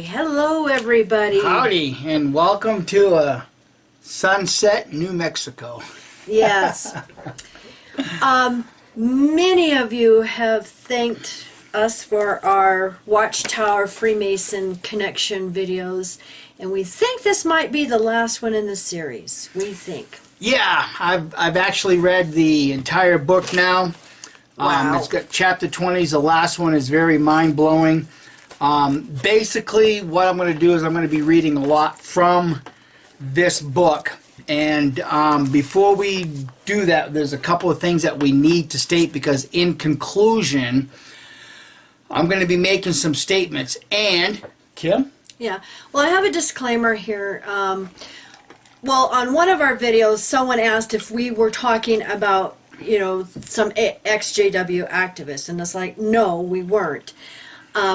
Hello, everybody. Howdy, and welcome to Sunset, New Mexico. Yes. Many of you have thanked us for our Watchtower Freemason connection videos, and we think this might be the last one in the series. We think. Yeah, I've actually read the entire book now. Wow. It's got chapter 20 is the last one. Is very mind-blowing. Basically, what I'm going to do is I'm going to be reading a lot from this book. And before we do that, there's a couple of things that we need to state, because in conclusion, I'm going to be making some statements. And, Kim? Yeah. Well, I have a disclaimer here. Well, on one of our videos, someone asked if we were talking about, some ex-JW activists. And it's like, no, we weren't.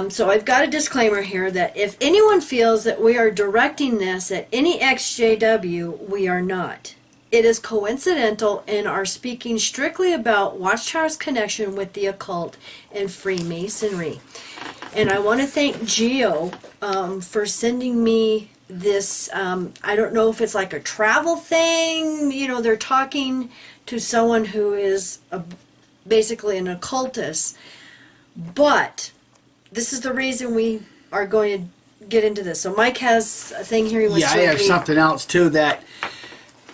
So I've got a disclaimer here that if anyone feels that we are directing this at any ex-JW, we are not. It is coincidental and are speaking strictly about Watchtower's connection with the occult and Freemasonry. And I want to thank Geo for sending me this, I don't know if it's like a travel thing, they're talking to someone who is basically an occultist, but this is the reason we are going to get into this. So Mike has a thing here he wants to read. Yeah, I have something else too, that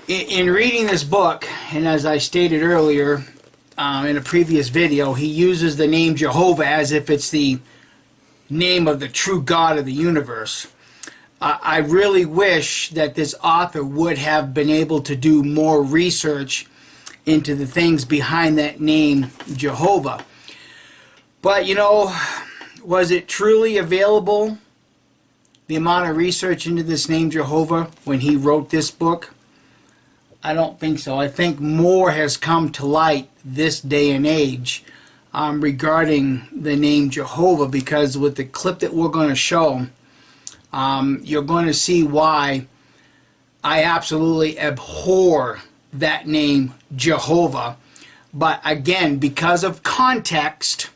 in reading this book, and as I stated earlier in a previous video, he uses the name Jehowę as if it's the name of the true God of the universe. I really wish that this author would have been able to do more research into the things behind that name Jehowę. But was it truly available, the amount of research into this name Jehowę, when he wrote this book? I don't think so. I think more has come to light this day and age regarding the name Jehowę, because with the clip that we're going to show, you're going to see why I absolutely abhor that name Jehowę. But again, because of context,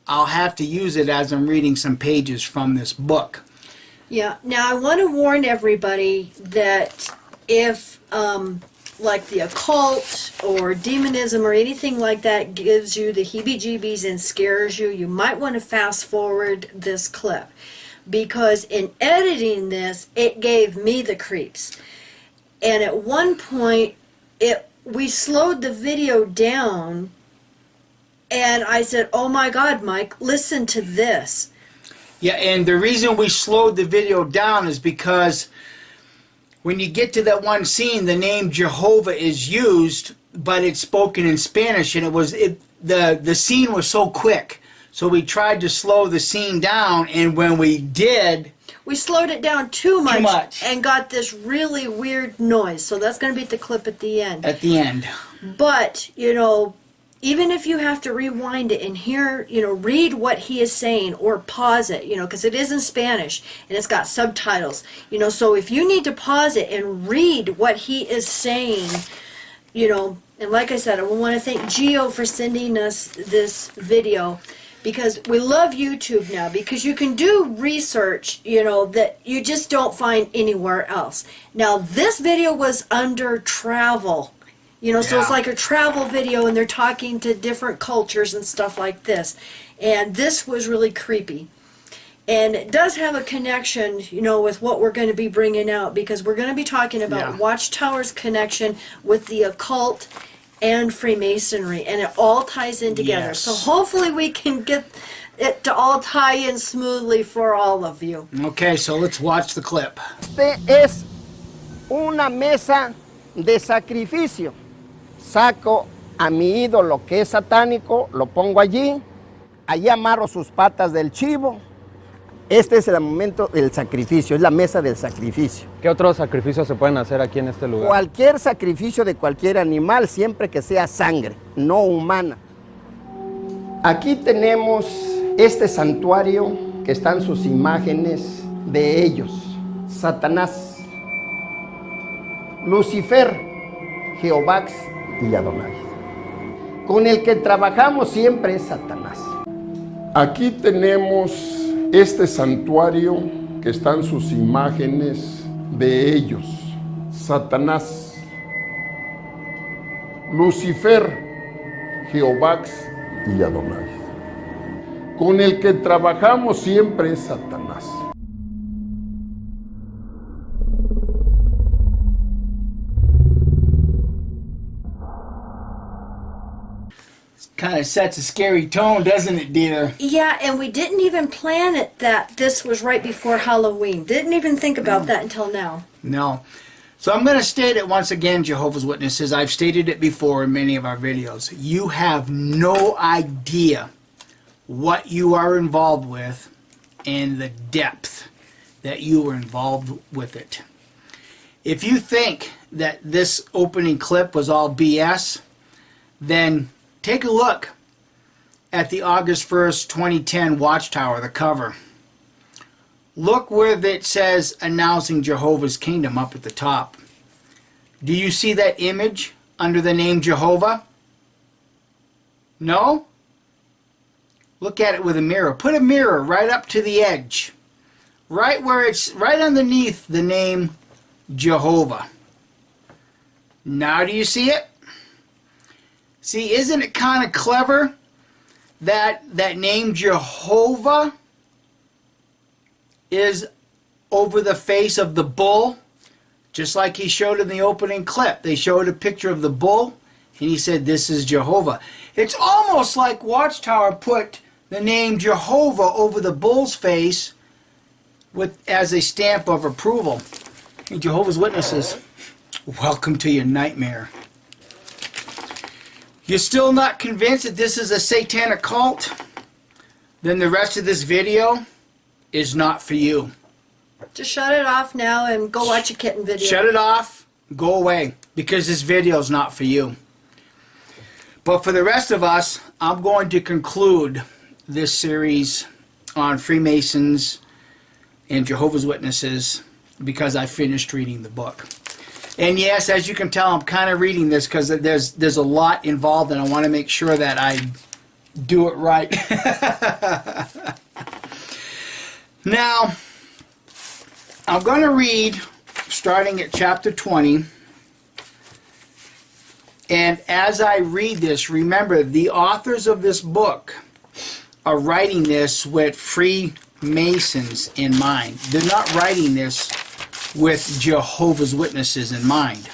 I'll have to use it as I'm reading some pages from this book. Yeah. Now, I want to warn everybody that if, like the occult or demonism or anything like that gives you the heebie-jeebies and scares you, you might want to fast forward this clip. Because in editing this, it gave me the creeps. And at one point, we slowed the video down, and I said, oh my God, Mike, listen to this. Yeah, and the reason we slowed the video down is because when you get to that one scene, the name Jehowę is used, but it's spoken in Spanish, and the scene was so quick. So we tried to slow the scene down, and when we did, we slowed it down too much and got this really weird noise. So that's going to be the clip at the end. At the end. But, even if you have to rewind it and hear, read what he is saying or pause it, because it is in Spanish and it's got subtitles, so if you need to pause it and read what he is saying, and like I said, I want to thank Geo for sending us this video, because we love YouTube now, because you can do research, that you just don't find anywhere else. Now, this video was under travel. So it's like a travel video, and they're talking to different cultures and stuff like this. And this was really creepy. And it does have a connection, with what we're going to be bringing out, because we're going to be talking about Watchtower's connection with the occult and Freemasonry, and it all ties in together. Yes. So hopefully we can get it to all tie in smoothly for all of you. Okay, so let's watch the clip. Este es una mesa de sacrificio. Saco a mi ídolo que es satánico, lo pongo allí, allí amarro sus patas del chivo. Este es el momento del sacrificio, es la mesa del sacrificio. ¿Qué otros sacrificios se pueden hacer aquí en este lugar? Cualquier sacrificio de cualquier animal, siempre que sea sangre, no humana. Aquí tenemos este santuario que están sus imágenes de ellos. Satanás, Lucifer, Jehová y Adonai. Con el que trabajamos siempre es Satanás. Aquí tenemos Este santuario que están sus imágenes de ellos, Satanás, Lucifer, Jehová y Adonai. Con el que trabajamos siempre es Satanás. Kind of sets a scary tone, doesn't it, dear? Yeah, and we didn't even plan it that this was right before Halloween. Didn't even think about that until now. No. So I'm going to state it once again, Jehovah's Witnesses. I've stated it before in many of our videos. You have no idea what you are involved with and the depth that you are involved with it. If you think that this opening clip was all BS, then take a look at the August 1st, 2010 Watchtower, the cover. Look where it says announcing Jehovah's Kingdom up at the top. Do you see that image under the name Jehovah? No? Look at it with a mirror. Put a mirror right up to the edge. Right where it's right underneath the name Jehovah. Now do you see it? See, isn't it kind of clever that that name Jehovah is over the face of the bull? Just like he showed in the opening clip. They showed a picture of the bull, and he said, this is Jehovah. It's almost like Watchtower put the name Jehovah over the bull's face as a stamp of approval. Hey, Jehovah's Witnesses, welcome to your nightmare. You're still not convinced that this is a satanic cult? Then the rest of this video is not for you. Just shut it off now and go watch a kitten video. Shut it off, go away, because this video is not for you. But for the rest of us, I'm going to conclude this series on Freemasons and Jehovah's Witnesses because I finished reading the book. And yes, as you can tell, I'm kind of reading this because there's a lot involved, and I want to make sure that I do it right. Now, I'm going to read starting at chapter 20. And as I read this, remember, the authors of this book are writing this with Freemasons in mind. They're not writing this with Jehovah's Witnesses in mind.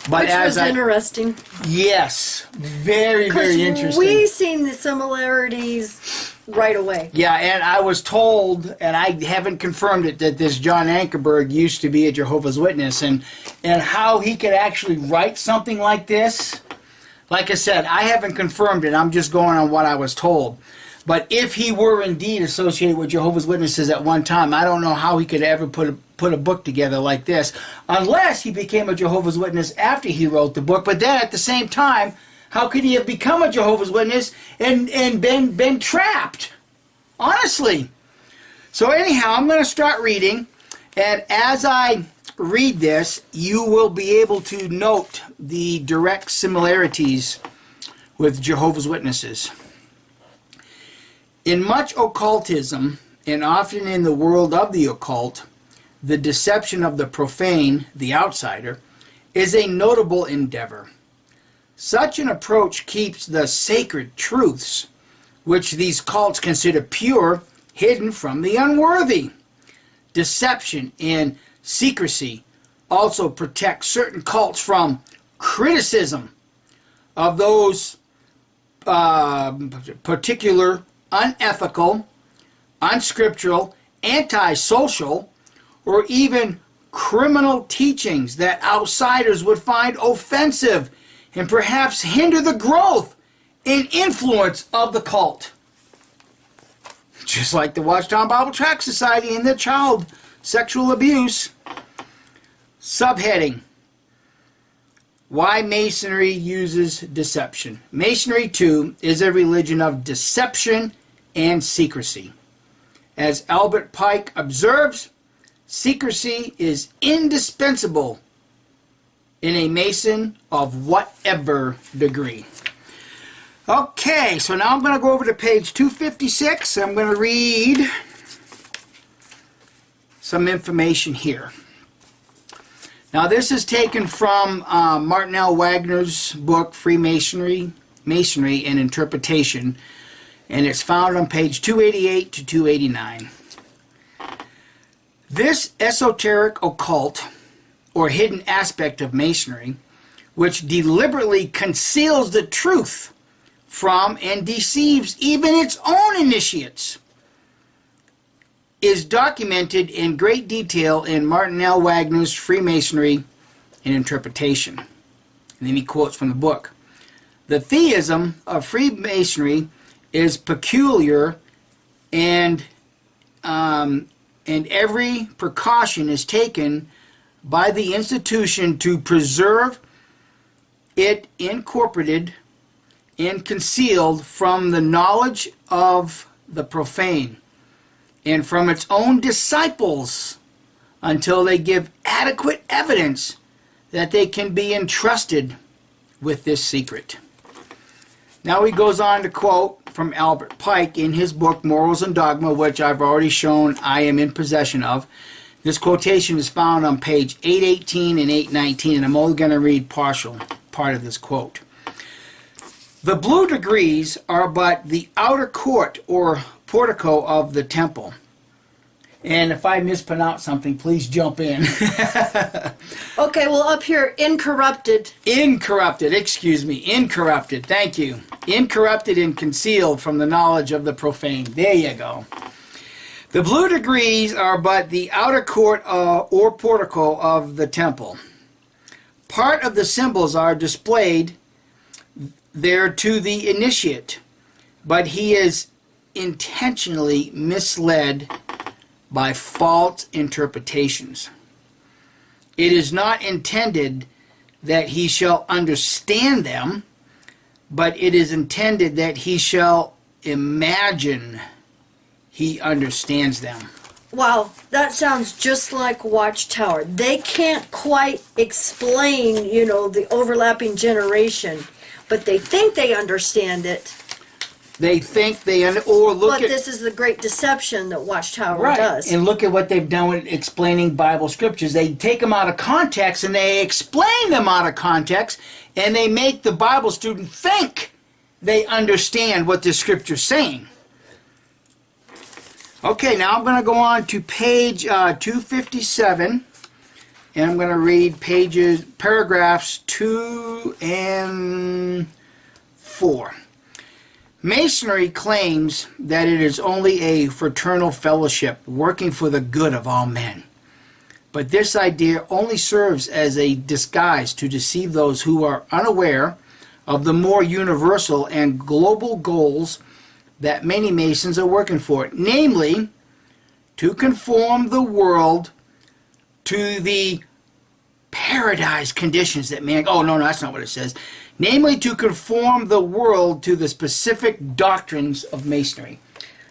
But Which was interesting. Yes, very, very interesting. We seen the similarities right away. Yeah, and I was told, and I haven't confirmed it, that this John Ankerberg used to be a Jehovah's Witness, and how he could actually write something like this. Like I said, I haven't confirmed it. I'm just going on what I was told. But if he were indeed associated with Jehovah's Witnesses at one time, I don't know how he could ever put a book together like this, unless he became a Jehovah's Witness after he wrote the book. But then at the same time, how could he have become a Jehovah's Witness and been trapped? Honestly. So anyhow, I'm going to start reading, and as I read this, you will be able to note the direct similarities with Jehovah's Witnesses. In much occultism, and often in the world of the occult, the deception of the profane, the outsider, is a notable endeavor. Such an approach keeps the sacred truths, which these cults consider pure, hidden from the unworthy. Deception and secrecy also protect certain cults from criticism of those particular unethical, unscriptural, antisocial, or even criminal teachings that outsiders would find offensive and perhaps hinder the growth and influence of the cult. Just like the Watchtower Bible Tract Society and their child sexual abuse. Subheading: Why Masonry uses deception. Masonry, too, is a religion of deception and secrecy. As Albert Pike observes, secrecy is indispensable in a Mason of whatever degree. Okay, so now I'm going to go over to page 256. I'm going to read some information here. Now this is taken from Martin L. Wagner's book, Freemasonry, Masonry and Interpretation, and it's found on page 288 to 289. This esoteric, occult, or hidden aspect of Masonry, which deliberately conceals the truth from and deceives even its own initiates, is documented in great detail in Martin L. Wagner's Freemasonry and Interpretation. And then he quotes from the book. The theism of Freemasonry is peculiar, and every precaution is taken by the institution to preserve it incorporated and concealed from the knowledge of the profane and from its own disciples until they give adequate evidence that they can be entrusted with this secret. Now he goes on to quote from Albert Pike in his book Morals and Dogma, which I've already shown I am in possession of. This quotation is found on page 818 and 819, and I'm only going to read part of this quote. The blue degrees are but the outer court or portico of the temple. And if I mispronounce something, please jump in. Okay, well, up here, incorrupted. Incorrupted, incorrupted, thank you. Incorrupted and concealed from the knowledge of the profane. There you go. The blue degrees are but the outer court or portico of the temple. Part of the symbols are displayed there to the initiate, but he is intentionally misled by false interpretations. It is not intended that he shall understand them, but it is intended that he shall imagine he understands them. Wow, that sounds just like Watchtower. They can't quite explain, the overlapping generation, but they think they understand it. They think they but this is the great deception that Watchtower does. And look at what they've done with explaining Bible scriptures. They take them out of context and they explain them out of context, and they make the Bible student think they understand what the scripture's saying. Okay, now I'm going to go on to page 257, and I'm going to read paragraphs 2 and 4. Masonry claims that it is only a fraternal fellowship working for the good of all men. But this idea only serves as a disguise to deceive those who are unaware of the more universal and global goals that many Masons are working for, namely, to conform the world to the paradise conditions that man... Oh, no, that's not what it says. Namely, to conform the world to the specific doctrines of Masonry.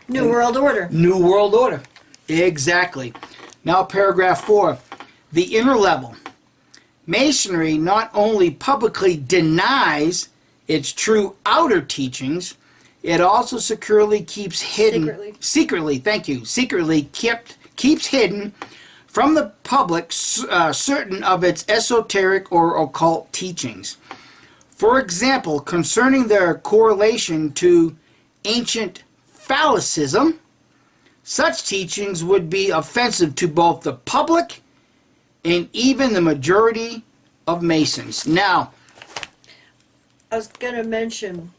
New World Order. New World Order. Exactly. Now, paragraph 4. The inner level. Masonry not only publicly denies its true outer teachings, it also securely keeps hidden... Secretly, thank you. Secretly keeps hidden from the public certain of its esoteric or occult teachings. For example, concerning their correlation to ancient phallicism, such teachings would be offensive to both the public and even the majority of Masons. Now, I was going to mention,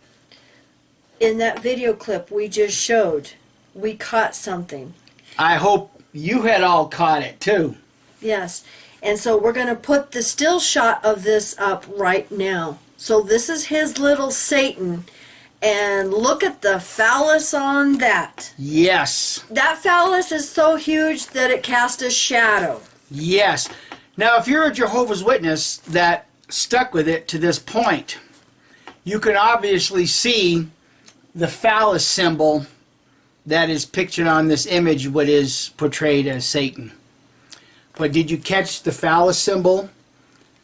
in that video clip we just showed, we caught something. I hope you had all caught it too. Yes, and so we're going to put the still shot of this up right now. So this is his little Satan, and look at the phallus on that. Yes. That phallus is so huge that it casts a shadow. Yes. Now, if you're a Jehovah's Witness that stuck with it to this point, you can obviously see the phallus symbol that is pictured on this image, what is portrayed as Satan. But did you catch the phallus symbol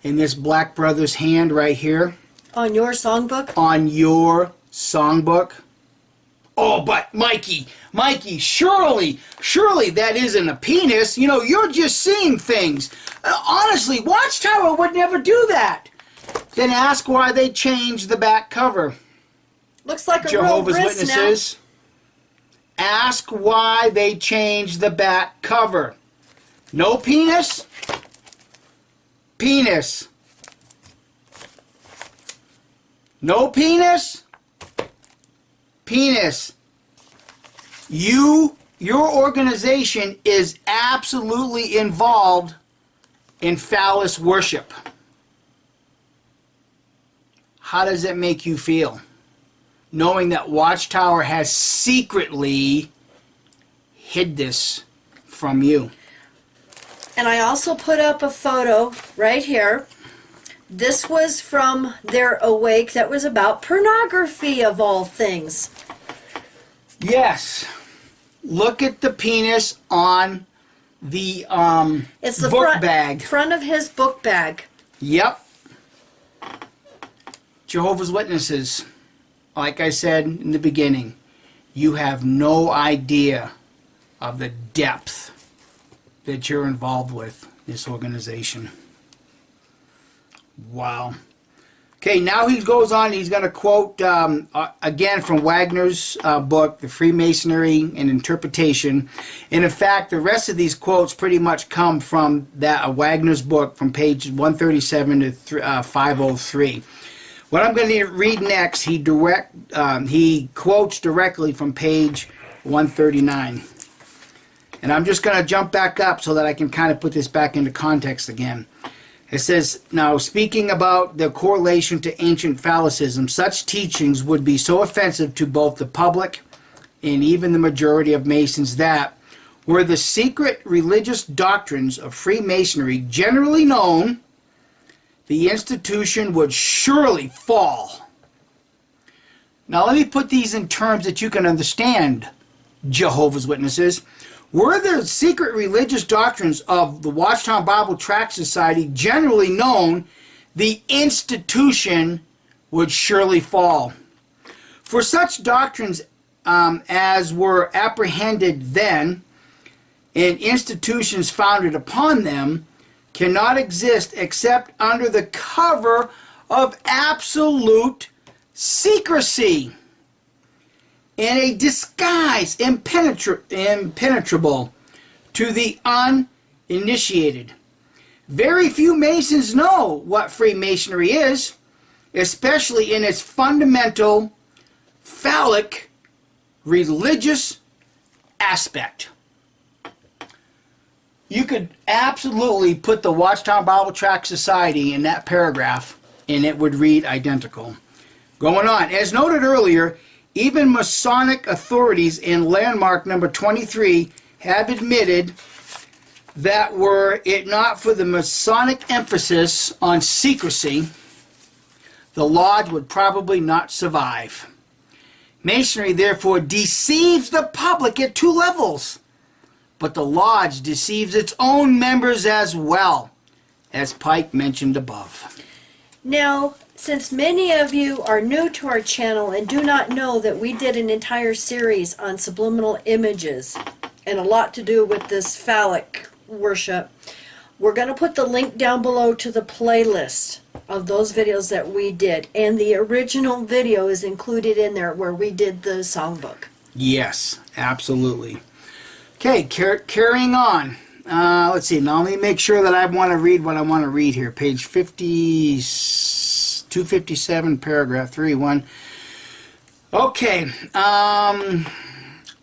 in this black brother's hand right here? On your songbook? On your Songbook. Oh, but Mikey, surely that isn't a penis. You know, you're just seeing things. Honestly, Watchtower would never do that. Then ask why they changed the back cover. Looks like a Jehovah's real wrist Witnesses. Ask why they changed the back cover. No penis? Penis. No penis? Penis. Your organization is absolutely involved in phallus worship. How does it make you feel, knowing that Watchtower has secretly hid this from you? And I also put up a photo right here. This was from their Awake that was about pornography, of all things. Yes. Look at the penis on the It's the book bag. front of his book bag. Yep. Jehovah's Witnesses, like I said in the beginning, you have no idea of the depth that you're involved with this organization. Wow. Okay, now he goes on, he's going to quote again from Wagner's book, The Freemasonry and Interpretation. And in fact, the rest of these quotes pretty much come from that Wagner's book from page 137 to 503. What I'm going to read next, he quotes directly from page 139. And I'm just going to jump back up so that I can kind of put this back into context again. It says, now speaking about the correlation to ancient phallicism, such teachings would be so offensive to both the public and even the majority of Masons that, were the secret religious doctrines of Freemasonry generally known, the institution would surely fall. Now let me put these in terms that you can understand, Jehovah's Witnesses. Were the secret religious doctrines of the Watchtower Bible Tract Society generally known, the institution would surely fall. For such doctrines as were apprehended then, and institutions founded upon them, cannot exist except under the cover of absolute secrecy, in a disguise impenetrable to the uninitiated. Very few Masons know what Freemasonry is, especially in its fundamental phallic religious aspect. You could absolutely put the Watchtower Bible Tract Society in that paragraph and it would read identical. Going on, as noted earlier, even Masonic authorities in landmark number 23 have admitted that were it not for the Masonic emphasis on secrecy, the lodge would probably not survive. Masonry therefore deceives the public at two levels, but the lodge deceives its own members as well, as Pike mentioned above. Now, since many of you are new to our channel and do not know that we did an entire series on subliminal images and a lot to do with this phallic worship, we're going to put the link down below to the playlist of those videos that we did. And the original video is included in there where we did the songbook. Yes, absolutely. Okay, carrying on. Let's see. Now let me make sure that I want to read what I want to read here. Page 257, paragraph 3:1. Okay.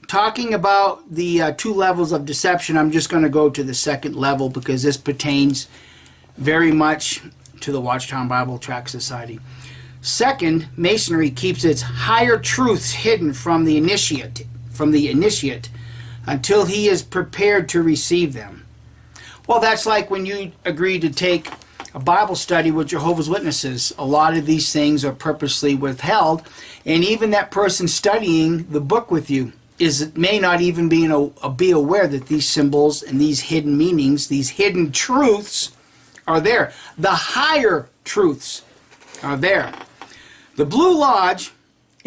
Talking about the two levels of deception, I'm just going to go to the second level because this pertains very much to the Watchtower Bible Tract Society. Second, Masonry keeps its higher truths hidden from the initiate, until he is prepared to receive them. Well, that's like when you agree to take a Bible study with Jehovah's Witnesses. A lot of these things are purposely withheld, and even that person studying the book with you may not even be aware that these symbols and these hidden meanings, these hidden truths are there. The higher truths are there. The Blue Lodge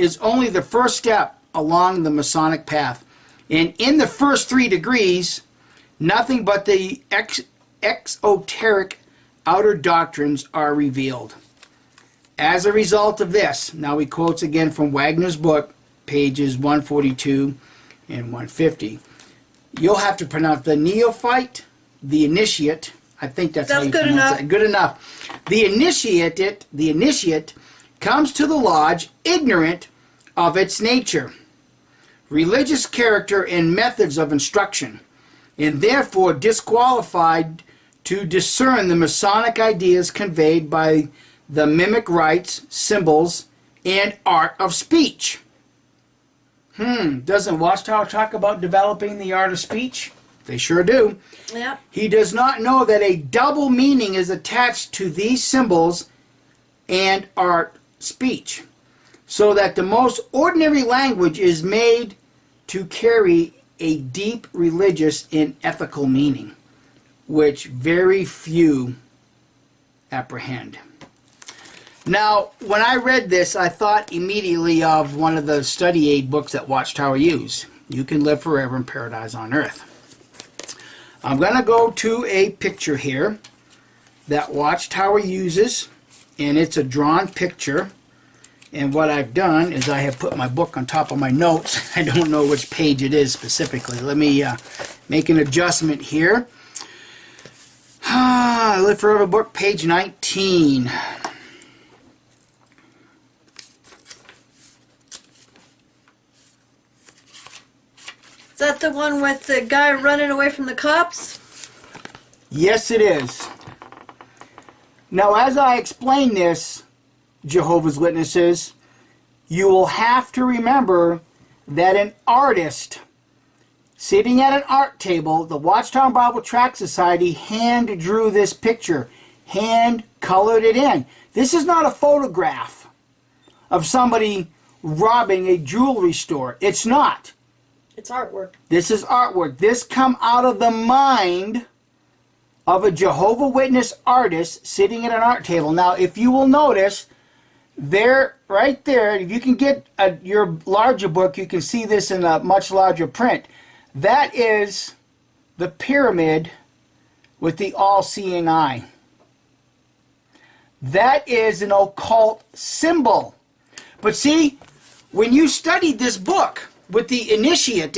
is only the first step along the Masonic path. And in the first 3 degrees, nothing but the exoteric outer doctrines are revealed. As a result of this, now he quotes again from Wagner's book, pages 142 and 150. You'll have to pronounce the neophyte, the initiate. I think that's how you good pronounce enough. it. Good enough. The initiate comes to the lodge ignorant of its nature, religious character, and methods of instruction, and therefore disqualified to discern the Masonic ideas conveyed by the mimic rites, symbols, and art of speech. Doesn't Watchtower talk about developing the art of speech? They sure do. Yeah. He does not know that a double meaning is attached to these symbols and art speech, so that the most ordinary language is made to carry a deep religious and ethical meaning, which very few apprehend. Now, when I read this, I thought immediately of one of the study aid books that Watchtower used. You Can Live Forever in Paradise on Earth. I'm going to go to a picture here that Watchtower uses, and it's a drawn picture. And what I've done is I have put my book on top of my notes. I don't know which page it is specifically. Let me make an adjustment here. Live Forever book, page 19. Is that the one with the guy running away from the cops? Yes, it is. Now, as I explain this, Jehovah's Witnesses, you will have to remember that an artist sitting at an art table, the Watchtower Bible Tract Society hand drew this picture, hand colored it in. This is not a photograph of somebody robbing a jewelry store. It's not. It's artwork. This is artwork. This come out of the mind of a Jehovah Witness artist sitting at an art table. Now, if you will notice, there, right there, if you can get your larger book, you can see this in a much larger print. That is the pyramid with the all-seeing eye. That is an occult symbol. But see, when you studied this book with the initiate,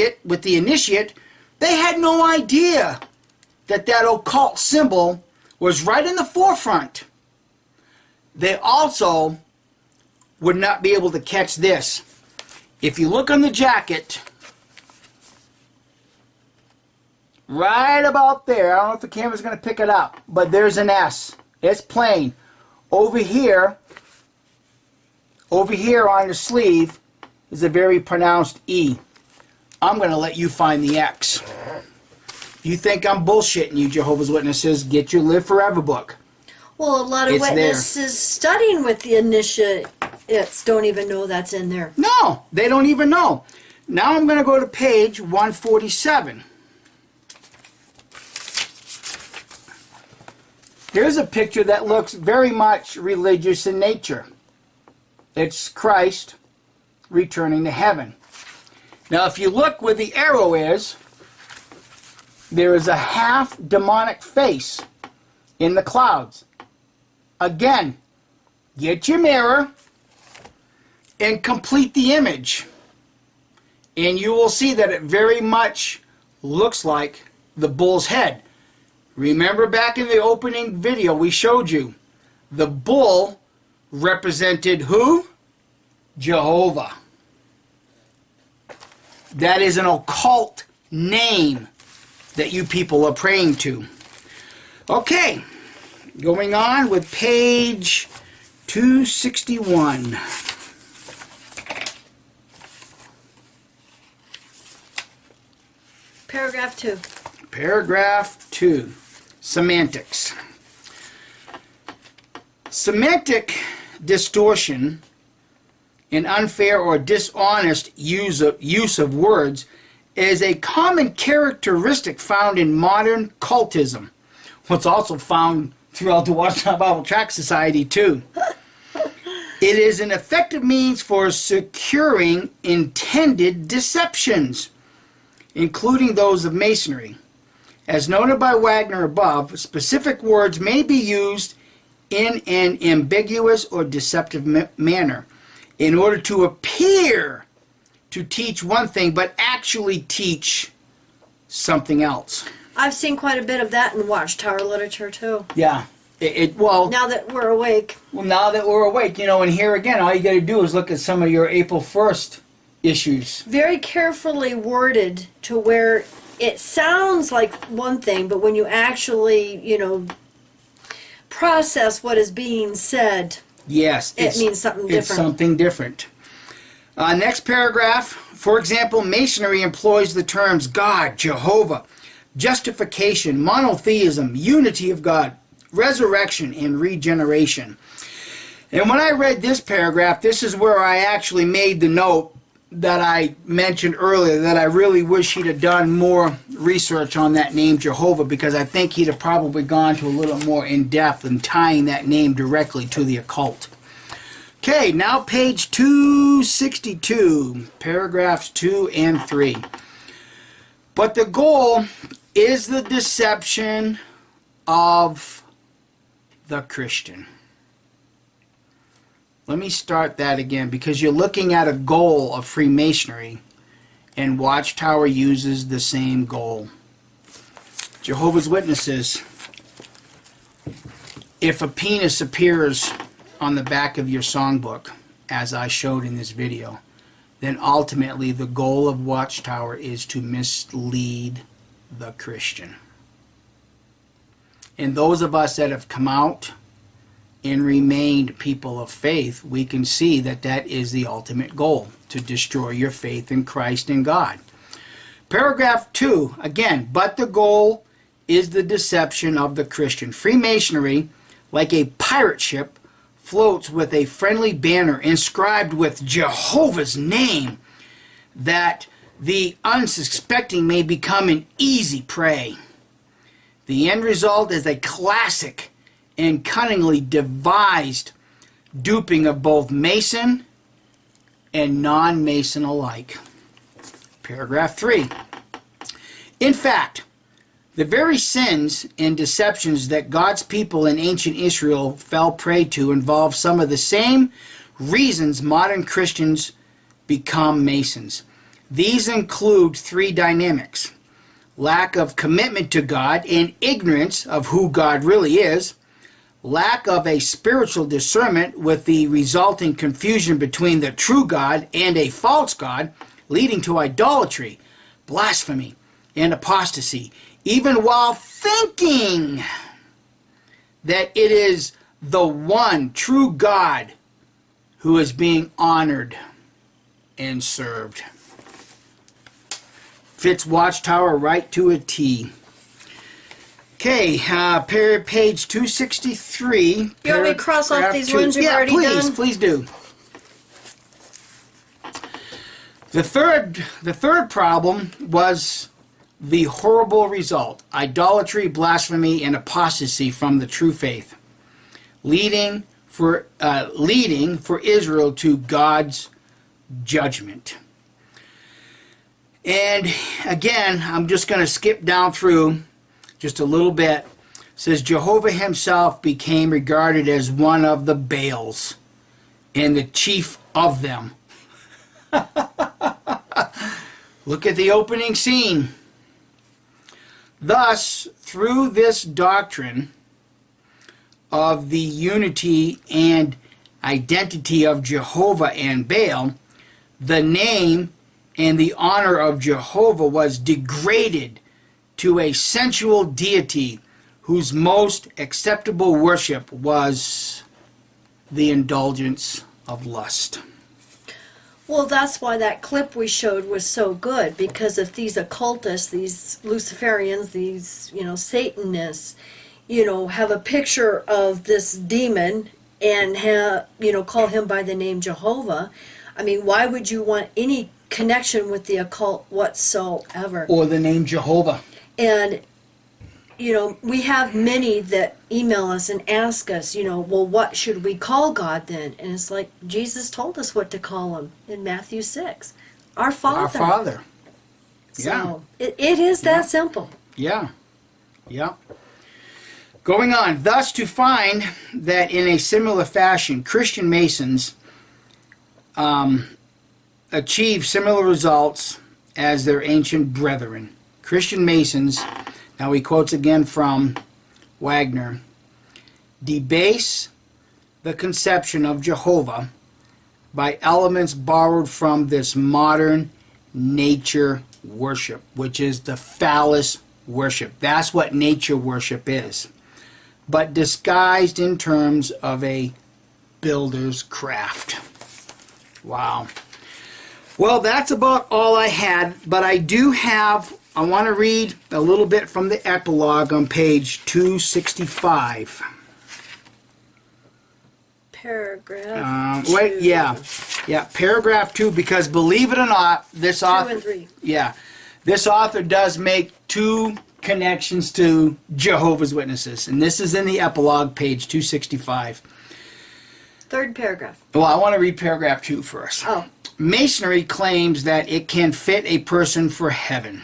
they had no idea that that occult symbol was right in the forefront. They also would not be able to catch this. If you look on the jacket, right about there, I don't know if the camera's going to pick it up, but there's an S. It's plain. Over here on the sleeve is a very pronounced E. I'm going to let you find the X. You think I'm bullshitting you, Jehovah's Witnesses, get your Live Forever book. Well, a lot of It's witnesses studying with the initiates don't even know that's in there. No, they don't even know. Now I'm going to go to page 147. Here's a picture that looks very much religious in nature. It's Christ returning to heaven. Now, if you look where the arrow is, there is a half demonic face in the clouds. Again, get your mirror and complete the image. And you will see that it very much looks like the bull's head. Remember back in the opening video we showed you, the bull represented who? Jehovah. That is an occult name that you people are praying to. Okay, going on with page 261. Paragraph 2. Paragraph 2. Semantics. Semantic distortion and unfair or dishonest use of words is a common characteristic found in modern cultism. What's also found throughout the Watchtower Bible Tract Society too. It is an effective means for securing intended deceptions, including those of masonry. As noted by Wagner above, specific words may be used in an ambiguous or deceptive manner in order to appear to teach one thing but actually teach something else. I've seen quite a bit of that in Watchtower literature too. Yeah. Well, Now that we're awake. well, now that we're awake, and here again, all you got to do is look at some of your April 1st issues. Very carefully worded to where it sounds like one thing, but when you actually, process what is being said, Yes. it means something different. It's something different. Next paragraph. For example, Masonry employs the terms God, Jehovah, justification, monotheism, unity of God, resurrection, and regeneration. And when I read this paragraph, this is where I actually made the note that I mentioned earlier, that I really wish he'd have done more research on that name Jehovah, because I think he'd have probably gone to a little more in depth in tying that name directly to the occult. Okay, now page 262, paragraphs 2 and 3. But the goal is the deception of the Christian. Let me start that again, because you're looking at a goal of Freemasonry, and Watchtower uses the same goal. Jehovah's Witnesses, if a penis appears on the back of your songbook, as I showed in this video, then ultimately the goal of Watchtower is to mislead the Christian. And those of us that have come out and remained people of faith, we can see that that is the ultimate goal, to destroy your faith in Christ and God. Paragraph 2, again, but the goal is the deception of the Christian. Freemasonry, like a pirate ship, floats with a friendly banner inscribed with Jehovah's name, that the unsuspecting may become an easy prey. The end result is a classic and cunningly devised duping of both Mason and non-Mason alike. Paragraph 3. In fact, the very sins and deceptions that God's people in ancient Israel fell prey to involve some of the same reasons modern Christians become Masons. These include 3 dynamics: lack of commitment to God and ignorance of who God really is, lack of a spiritual discernment with the resulting confusion between the true God and a false God, leading to idolatry, blasphemy, and apostasy, even while thinking that it is the one true God who is being honored and served. Fits Watchtower right to a T. Okay, page 263. You want me to cross off these ones you've already please, done? Please do. The third problem was the horrible result: idolatry, blasphemy, and apostasy from the true faith, leading for Israel to God's judgment. And again, I'm just going to skip down through just a little bit. It says Jehovah himself became regarded as one of the Baals and the chief of them. Look at the opening scene. Thus, through this doctrine of the unity and identity of Jehovah and Baal, the name and the honor of Jehovah was degraded to a sensual deity whose most acceptable worship was the indulgence of lust. Well, that's why that clip we showed was so good, because if these occultists, these Luciferians, these, Satanists, have a picture of this demon and call him by the name Jehovah, I mean, why would you want any connection with the occult whatsoever? Or the name Jehovah. And, you know, we have many that email us and ask us, you know, well, what should we call God then? And it's like Jesus told us what to call him in Matthew 6. Our Father. Our Father. Yeah. So it is that simple. Yeah. Yeah. Going on, thus to find that in a similar fashion, Christian Masons achieve similar results as their ancient brethren. Christian Masons, now he quotes again from Wagner, debase the conception of Jehovah by elements borrowed from this modern nature worship, which is the phallus worship. That's what nature worship is, but disguised in terms of a builder's craft. Wow. Well, that's about all I had, but I want to read a little bit from the epilogue on page 265. Paragraph Wait, 2. yeah, paragraph 2, because believe it or not, this 2 author, and 3. yeah, this author does make 2 connections to Jehovah's Witnesses, and this is in the epilogue, page 265. Third paragraph. Well, I want to read paragraph 2 first. Oh. Masonry claims that it can fit a person for heaven,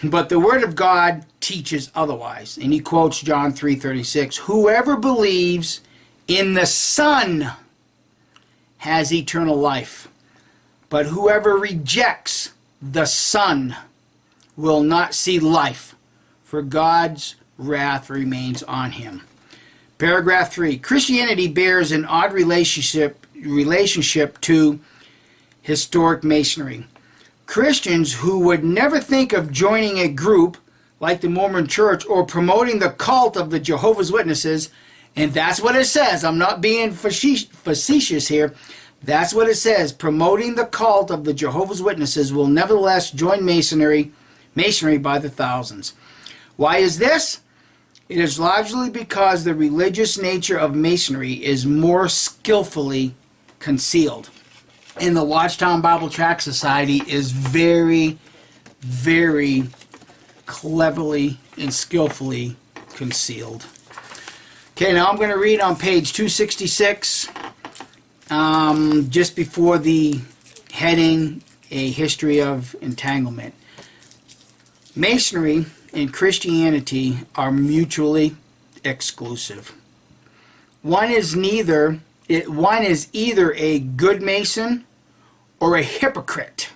but the Word of God teaches otherwise, and he quotes John 3:36, whoever believes in the Son has eternal life, but whoever rejects the Son will not see life, for God's wrath remains on him. Paragraph 3. Christianity bears an odd relationship to historic Masonry. Christians who would never think of joining a group like the Mormon Church or promoting the cult of the Jehovah's Witnesses, and that's what it says. I'm not being facetious here. That's what it says. Promoting the cult of the Jehovah's Witnesses will nevertheless join Masonry by the thousands. Why is this? It is largely because the religious nature of Masonry is more skillfully concealed. And the Watchtown Bible Tract Society is very, very cleverly and skillfully concealed. Okay, now I'm going to read on page 266, just before the heading, A History of Entanglement. Masonry and Christianity are mutually exclusive. One is either a good Mason or a hypocrite.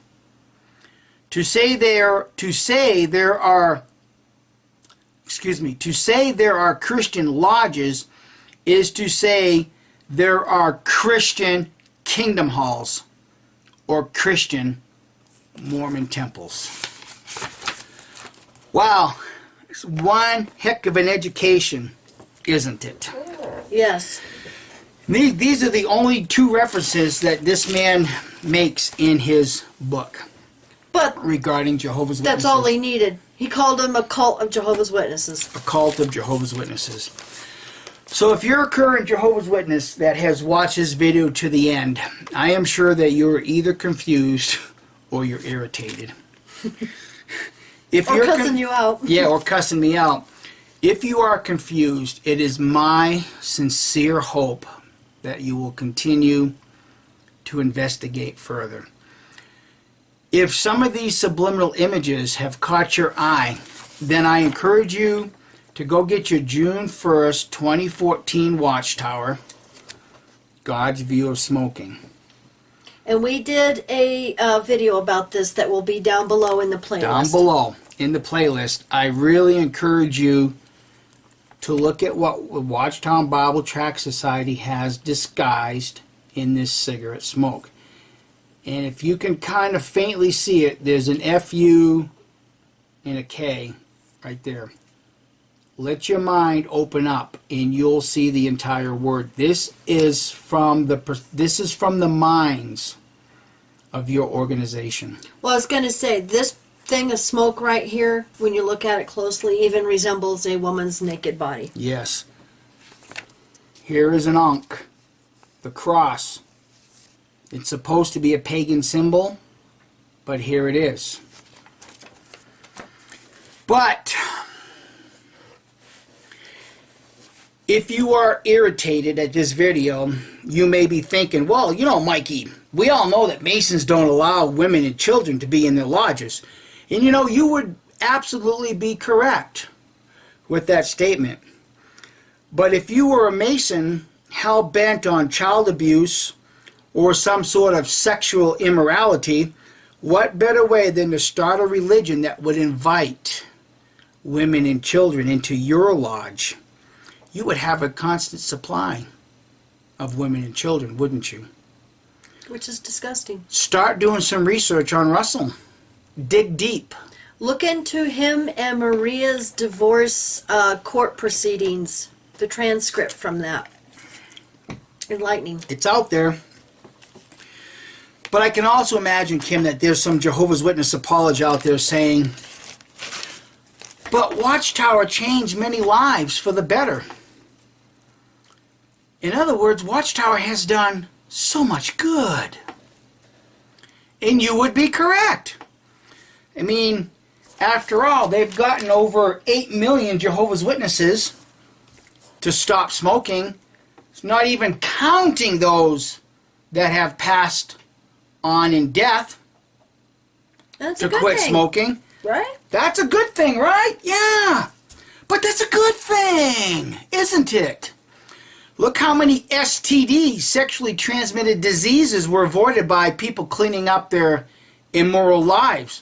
To say there are Christian lodges is to say there are Christian kingdom halls or Christian Mormon temples. Wow, it's one heck of an education, isn't it? Yes. These are the only 2 references that this man makes in his book But regarding Jehovah's Witnesses. that's all he needed. He called them a cult of Jehovah's Witnesses. A cult of Jehovah's Witnesses. So if you're a current Jehovah's Witness that has watched this video to the end, I am sure that you're either confused or you're irritated. If Or you're cussing you out. Yeah, or cussing me out. If you are confused, it is my sincere hope that you will continue to investigate further. If some of these subliminal images have caught your eye, then I encourage you to go get your June 1st, 2014 Watchtower, God's View of Smoking. And we did a video about this that will be down below in the playlist. Down below in the playlist. I really encourage you to look at what Watchtown Bible Tract Society has disguised in this cigarette smoke. And if you can kind of faintly see it, there's an FU and a K right there. Let your mind open up and you'll see the entire word. This is from the minds of your organization. Well, I was going to say, this thing of smoke right here, when you look at it closely, even resembles a woman's naked body. Yes. Here is an Ankh, the cross. It's supposed to be a pagan symbol, but here it is. But If you are irritated at this video, you may be thinking, well, you know, Mikey, we all know that Masons don't allow women and children to be in their lodges. And you know, you would absolutely be correct with that statement. But if you were a Mason hell-bent on child abuse or some sort of sexual immorality, what better way than to start a religion that would invite women and children into your lodge? You would have a constant supply of women and children, wouldn't you? Which is disgusting. Start doing some research on Russell. Dig deep. Look into him and Maria's divorce court proceedings, the transcript from that. Enlightening. It's out there. But I can also imagine, Kim, that there's some Jehovah's Witness apologist out there saying, but Watchtower changed many lives for the better. In other words, Watchtower has done so much good. And you would be correct. I mean, after all, they've gotten over 8 million Jehovah's Witnesses to stop smoking. It's not even counting those that have passed on in death That's to a good quit thing, smoking. right? That's a good thing, right? Yeah. But that's a good thing, isn't it? Look how many STDs, sexually transmitted diseases, were avoided by people cleaning up their immoral lives.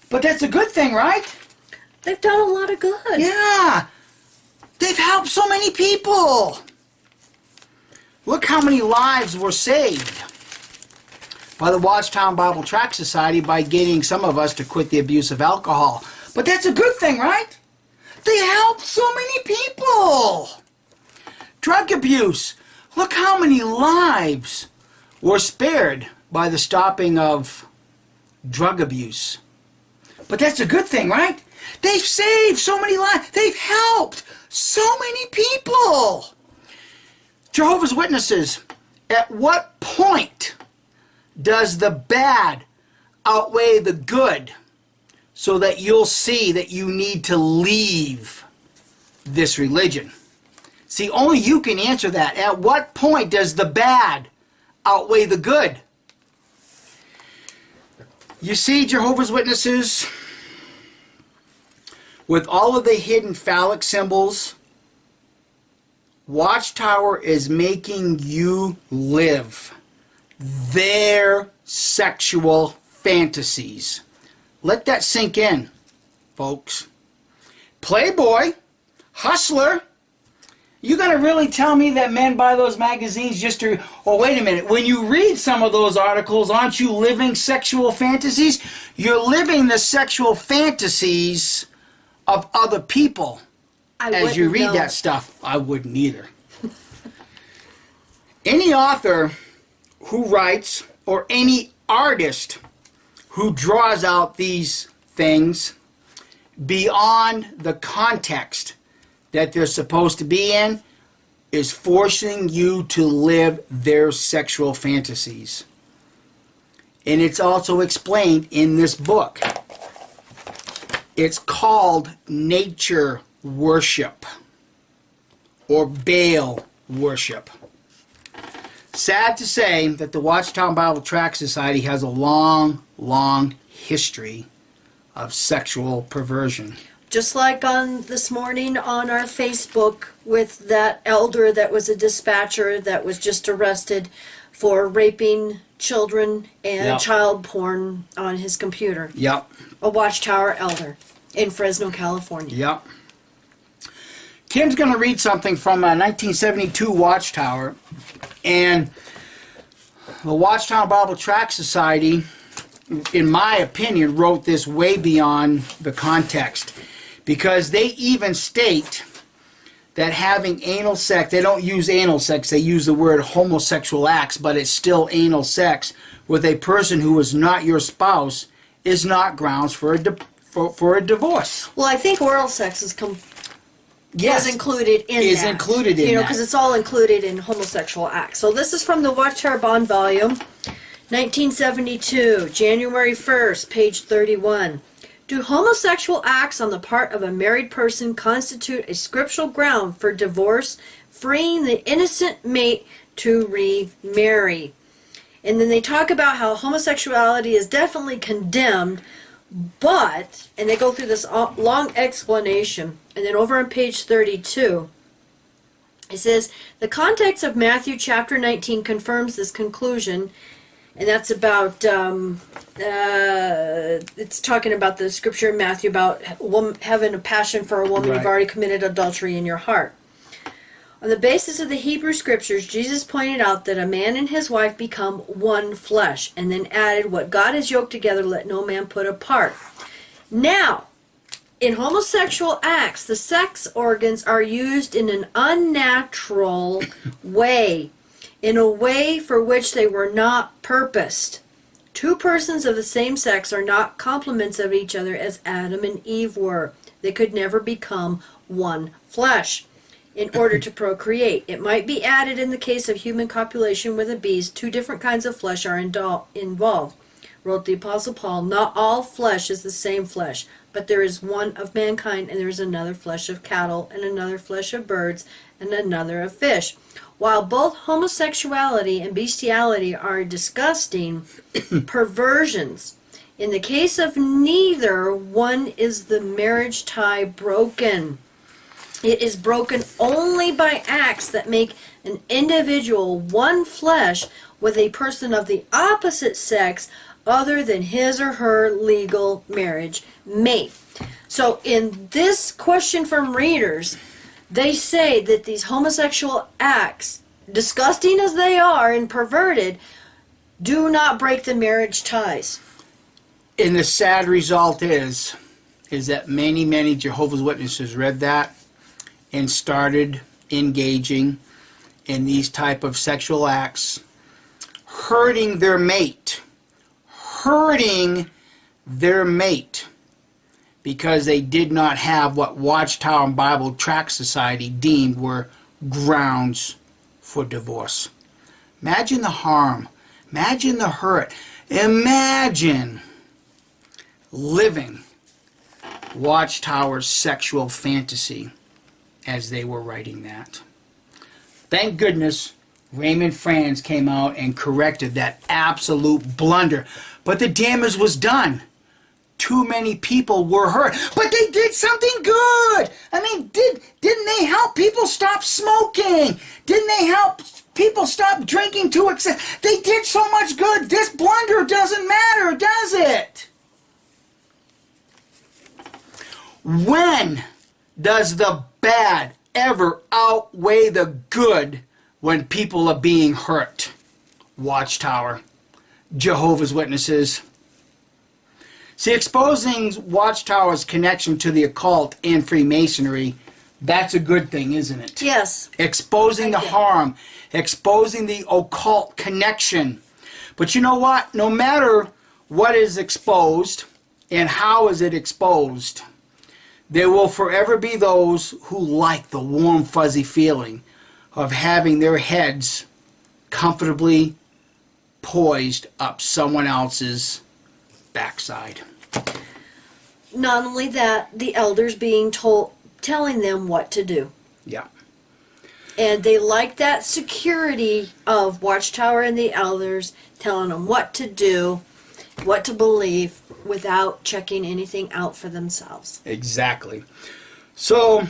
But that's a good thing, right? They've done a lot of good. Yeah. They've helped so many people. Look how many lives were saved by the Watchtower Bible Tract Society by getting some of us to quit the abuse of alcohol. But that's a good thing, right? They helped so many people. Drug abuse. Look how many lives were spared by the stopping of drug abuse. But that's a good thing, right? They've saved so many lives. They've helped so many people. Jehovah's Witnesses, at what point does the bad outweigh the good so that you'll see that you need to leave this religion? See, only you can answer that. At what point does the bad outweigh the good? You see, Jehovah's Witnesses, with all of the hidden phallic symbols, Watchtower is making you live their sexual fantasies. Let that sink in, folks. Playboy, hustler. You gonna really tell me that men buy those magazines just to... Oh, wait a minute. When you read some of those articles, aren't you living sexual fantasies? You're living the sexual fantasies of other people. As you read that stuff. I wouldn't either. Any author who writes, or any artist who draws out these things beyond the context that they're supposed to be in is forcing you to live their sexual fantasies. And it's also explained in this book. It's called nature worship or Baal worship. Sad to say that the Watchtower Bible Tract Society has a long, long history of sexual perversion. Just like on this morning on our Facebook with that elder that was a dispatcher that was just arrested for raping children and Yep. child porn on his computer. Yep. A Watchtower elder in Fresno, California. Yep. Kim's going to read something from a 1972 Watchtower, and the Watchtower Bible Tract Society, in my opinion, wrote this way beyond the context, because they even state that having anal sex, they don't use anal sex, they use the word homosexual acts, but it's still anal sex with a person who is not your spouse is not grounds for a divorce. Well, I think oral sex is Yes. is included in Is that. included in you know, that. because it's all included in homosexual acts. So this is from the Watchtower Bond volume, 1972, January 1st, page 31. Do homosexual acts on the part of a married person constitute a scriptural ground for divorce, freeing the innocent mate to remarry? And then they talk about how homosexuality is definitely condemned, but, and they go through this long explanation, and then over on page 32, it says, the context of Matthew chapter 19 confirms this conclusion, and that's about, it's talking about the scripture in Matthew about having a passion for a woman you've already committed adultery in your heart. On the basis of the Hebrew scriptures, Jesus pointed out that a man and his wife become one flesh, and then added, what God has yoked together, let no man put apart. Now, in homosexual acts, the sex organs are used in an unnatural way, in a way for which they were not purposed. Two persons of the same sex are not complements of each other as Adam and Eve were. They could never become one flesh in order to procreate. It might be added in the case of human copulation with the bees, two different kinds of flesh are involved. Wrote the Apostle Paul, not all flesh is the same flesh, but there is one of mankind, and there is another flesh of cattle, and another flesh of birds, and another of fish. While both homosexuality and bestiality are disgusting perversions, in the case of neither, one is the marriage tie broken. It is broken only by acts that make an individual one flesh with a person of the opposite sex other than his or her legal marriage mate. So in this question from readers, they say that these homosexual acts, disgusting as they are and perverted, do not break the marriage ties. And the sad result is that many Jehovah's Witnesses read that and started engaging in these type of sexual acts, hurting their mate, because they did not have what Watchtower and Bible Tract Society deemed were grounds for divorce. Imagine the harm. Imagine the hurt. Imagine living Watchtower's sexual fantasy as they were writing that. Thank goodness Raymond Franz came out and corrected that absolute blunder. But the damage was done. Too many people were hurt. But they did something good. I mean, didn't they help people stop smoking? Didn't they help people stop drinking to excess? They did so much good. This blunder doesn't matter, does it? When does the bad ever outweigh the good when people are being hurt? Watchtower, Jehovah's Witnesses. See, exposing Watchtower's connection to the occult and Freemasonry, that's a good thing, isn't it? Yes. Exposing the harm, exposing the occult connection. But you know what? No matter what is exposed and how is it exposed, there will forever be those who like the warm, fuzzy feeling of having their heads comfortably poised up someone else's backside. Not only that, the elders being telling them what to do. Yeah. And they like that security of Watchtower and the elders telling them what to do, what to believe, without checking anything out for themselves. Exactly. So,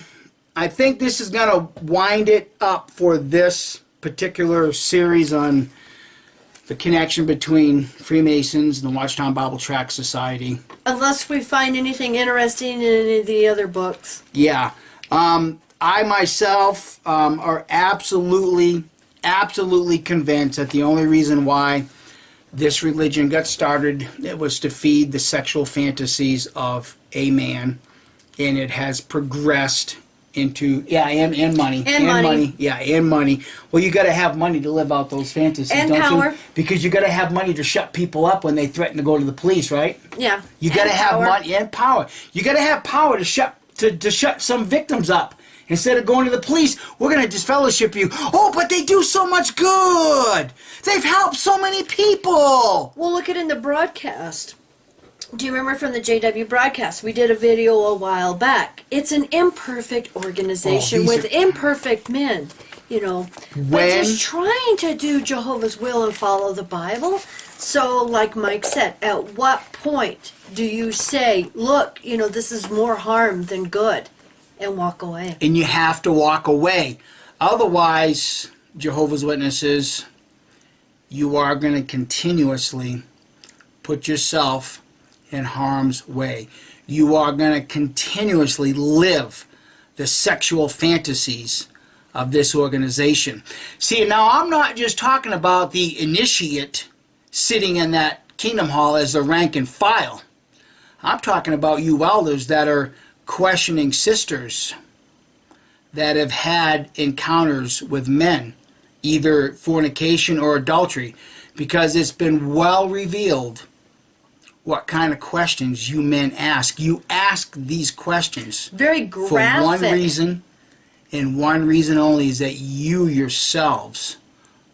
I think this is going to wind it up for this particular series on the connection between Freemasons and the Watchtower Bible Tract Society. Unless we find anything interesting in any of the other books. Yeah. I myself are absolutely convinced that the only reason why this religion got started, it was to feed the sexual fantasies of a man, and it has progressed into and money. And money. Well, you got to have money to live out those fantasies, and don't power. you? Because you got to have money to shut people up when they threaten to go to the police, right? Yeah. You got to have money and power. You got to have power to shut some victims up. Instead of going to the police, we're going to disfellowship you. Oh, but they do so much good. They've helped so many people. Well, look at in the broadcast. Do you remember from the JW broadcast? We did a video a while back. It's an imperfect organization with imperfect men, you know. But just trying to do Jehovah's will and follow the Bible. So, like Mike said, at what point do you say, look, you know, this is more harm than good, and walk away? And you have to walk away. Otherwise, Jehovah's Witnesses, you are going to continuously put yourself in harm's way. You are going to continuously live the sexual fantasies of this organization. See, now I'm not just talking about the initiate sitting in that kingdom hall as the rank and file. I'm talking about you elders that are questioning sisters that have had encounters with men, either fornication or adultery, because it's been well revealed what kind of questions you men ask. You ask these questions Very graphic. for one reason, and one reason only, is that you yourselves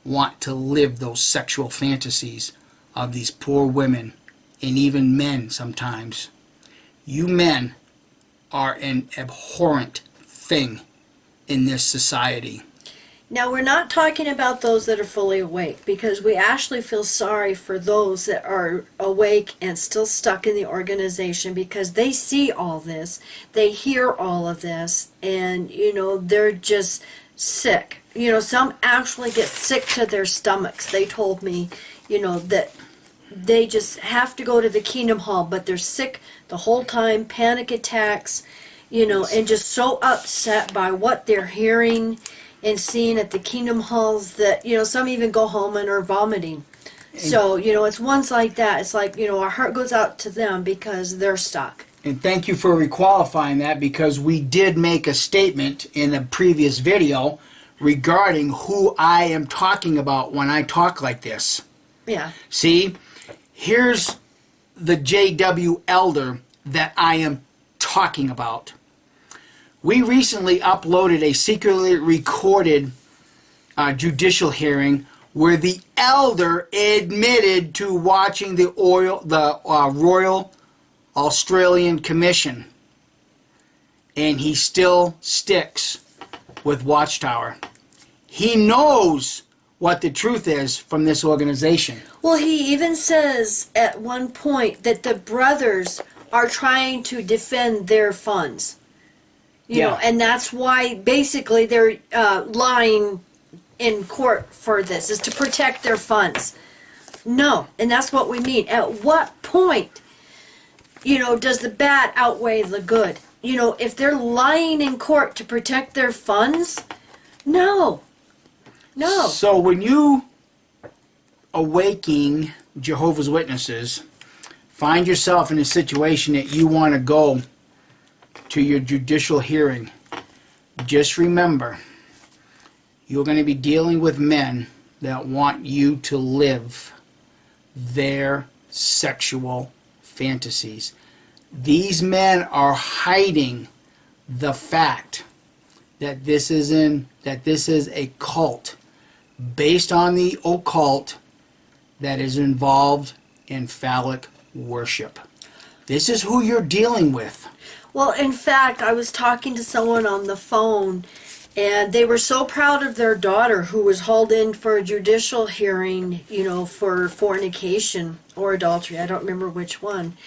want to live those sexual fantasies of these poor women, and even men sometimes. You men are an abhorrent thing in this society. Now, we're not talking about those that are fully awake, because we actually feel sorry for those that are awake and still stuck in the organization, because they see all this, they hear all of this, and, you know, they're just sick. You know, some actually get sick to their stomachs. They told me, you know, that they just have to go to the Kingdom Hall, but they're sick the whole time, panic attacks, you know, and just so upset by what they're hearing and seeing at the Kingdom Halls that, you know, some even go home and are vomiting. So, you know, it's ones like that. It's like, you know, our heart goes out to them because they're stuck. And thank you for requalifying that, because we did make a statement in a previous video regarding who I am talking about when I talk like this. Yeah. See, here's the JW elder that I am talking about. We recently uploaded a secretly recorded judicial hearing where the elder admitted to watching the Royal Australian Commission, and he still sticks with Watchtower. He knows what the truth is from this organization. Well, he even says at one point that the brothers are trying to defend their funds. You know, and that's why basically they're lying in court for this, is to protect their funds. No, and that's what we mean. At what point, you know, does the bad outweigh the good? You know, if they're lying in court to protect their funds, no. No. So when you awaking Jehovah's Witnesses find yourself in a situation that you want to go to your judicial hearing, just remember, you're going to be dealing with men that want you to live their sexual fantasies. These men are hiding the fact that this is a cult based on the occult that is involved in phallic worship. This is who you're dealing with. Well, in fact, I was talking to someone on the phone, and they were so proud of their daughter who was hauled in for a judicial hearing, you know, for fornication or adultery. I don't remember which one.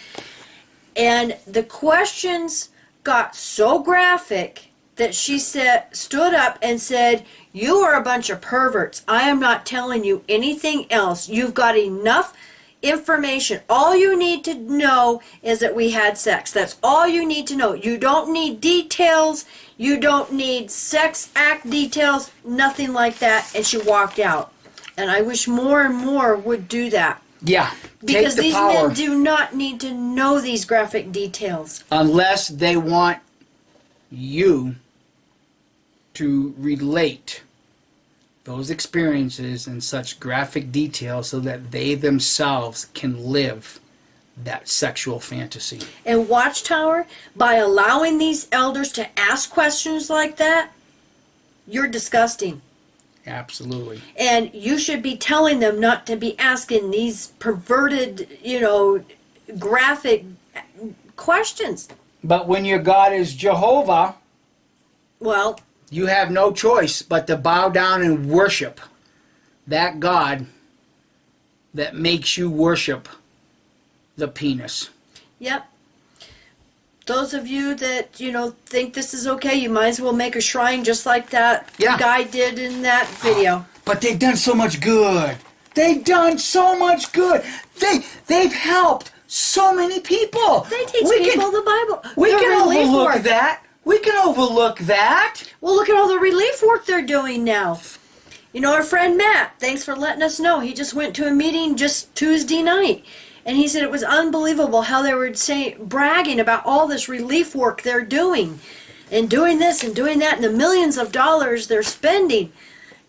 And the questions got so graphic that she stood up and said, "You are a bunch of perverts. I am not telling you anything else. You've got enough information. All you need to know is that we had sex. That's all you need to know. You don't need details. You don't need sex act details. Nothing like that." And she walked out. And I wish more and more would do that. Yeah. Because take the these power, men do not need to know these graphic details. unless they want you to relate those experiences in such graphic detail so that they themselves can live that sexual fantasy. And Watchtower, by allowing these elders to ask questions like that, you're disgusting. Absolutely. And you should be telling them not to be asking these perverted, you know, graphic questions. But when your God is Jehovah, Well, you have no choice but to bow down and worship that God that makes you worship the penis. yep. Those of you that, think this is okay, you might as well make a shrine just like that Yeah. guy did in that video. But they've done so much good. They've done so much good. They've helped so many people. They teach We people can, the Bible. we The can relief overlook work. that. We can overlook that. Well, look at all the relief work they're doing now. Our friend Matt, thanks for letting us know. He just went to a meeting just Tuesday night. And he said it was unbelievable how they were bragging about all this relief work they're doing. And doing this and doing that and the millions of dollars they're spending.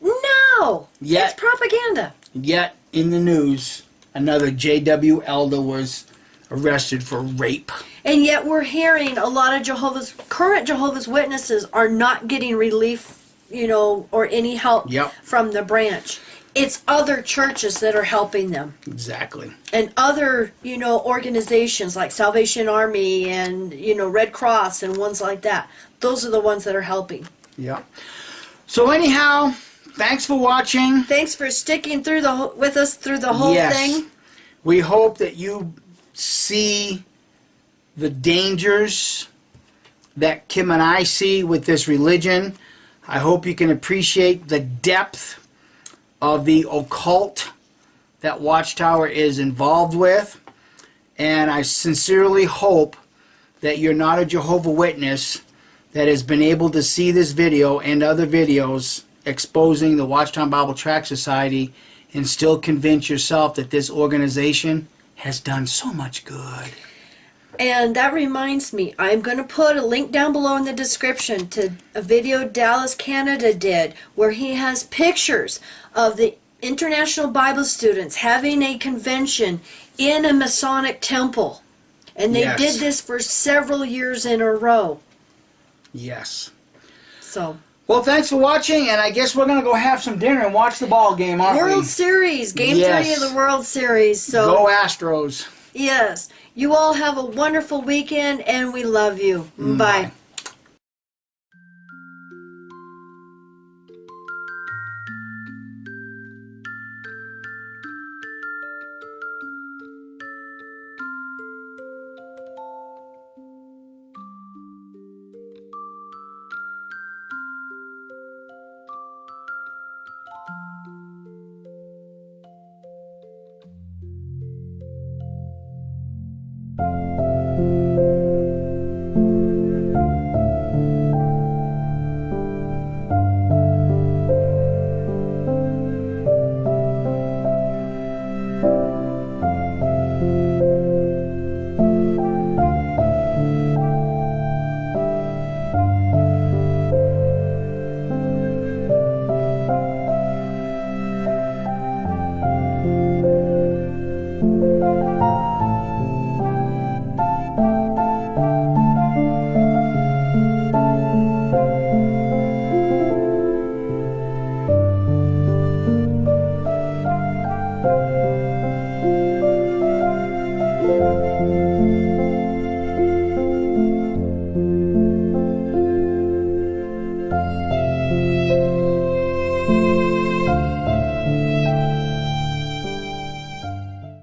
No! Yet- It's propaganda. Yet, in the news, another J.W. elder was arrested for rape. And yet we're hearing a lot of current Jehovah's Witnesses are not getting relief, or any help Yep. from the branch. It's other churches that are helping them. Exactly. And other, organizations like Salvation Army and, Red Cross and ones like that. Those are the ones that are helping. Yeah. So anyhow, thanks for watching. Thanks for sticking with us through the whole Yes. thing. We hope that you see the dangers that Kim and I see with this religion. I hope you can appreciate the depth of the occult that Watchtower is involved with. And I sincerely hope that you're not a Jehovah's Witness that has been able to see this video and other videos exposing the Watchtower Bible Tract Society and still convince yourself that this organization has done so much good. And that reminds me, I'm going to put a link down below in the description to a video Dallas, Canada did where he has pictures of the International Bible students having a convention in a Masonic temple. And they Yes. did this for several years in a row. Yes. So, Well, thanks for watching, and I guess we're going to go have some dinner and watch the ball game, aren't World we? Series, Game Yes. 3 of the World Series. So, Go Astros. yes, you all have a wonderful weekend, and we love you. Bye.